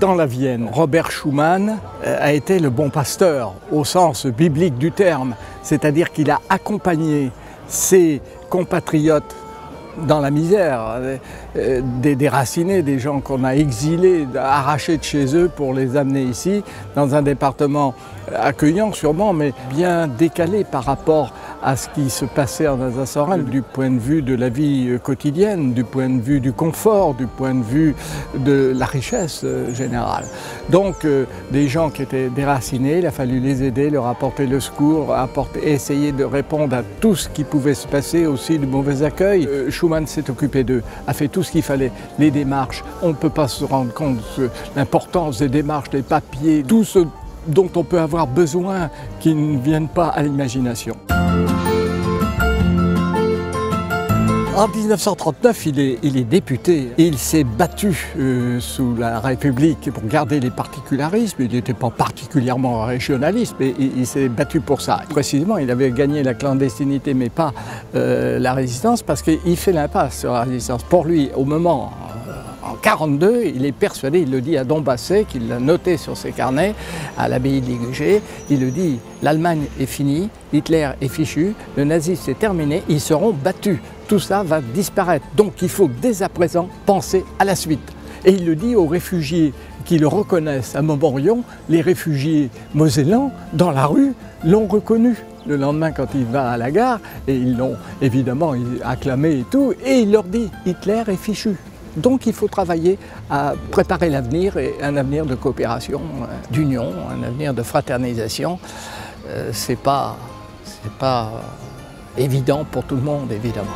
dans la Vienne. Robert Schuman a été le bon pasteur au sens biblique du terme, c'est-à-dire qu'il a accompagné ses compatriotes dans la misère, des déracinés, des gens qu'on a exilés, arrachés de chez eux pour les amener ici, dans un département accueillant sûrement, mais bien décalé par rapport à ce qui se passait en Alsace-Lorraine, du point de vue de la vie quotidienne, du point de vue du confort, du point de vue de la richesse générale. Donc des gens qui étaient déracinés, il a fallu les aider, leur apporter le secours, essayer de répondre à tout ce qui pouvait se passer, aussi du mauvais accueil. Schuman s'est occupé d'eux, a fait tout ce qu'il fallait, les démarches. On ne peut pas se rendre compte de l'importance des démarches, des papiers, tout ce dont on peut avoir besoin qui ne viennent pas à l'imagination. En 1939, il est député. Il s'est battu sous la République pour garder les particularismes. Il n'était pas particulièrement régionaliste, mais il s'est battu pour ça. Précisément, il avait gagné la clandestinité, mais pas la résistance, parce qu'il fait l'impasse sur la résistance. Pour lui, au moment, en 1942, il est persuadé, il le dit à Don Basset, qu'il l'a noté sur ses carnets, à l'abbaye de Ligugé, il le dit, l'Allemagne est finie, Hitler est fichu, le nazisme est terminé, ils seront battus. Tout ça va disparaître. Donc il faut dès à présent penser à la suite. Et il le dit aux réfugiés qui le reconnaissent à Montmorillon, les réfugiés mosellans, dans la rue, l'ont reconnu. Le lendemain, quand il va à la gare, et ils l'ont évidemment acclamé et tout, et il leur dit « Hitler est fichu ». Donc il faut travailler à préparer l'avenir, et un avenir de coopération, d'union, un avenir de fraternisation. C'est pas évident pour tout le monde, évidemment.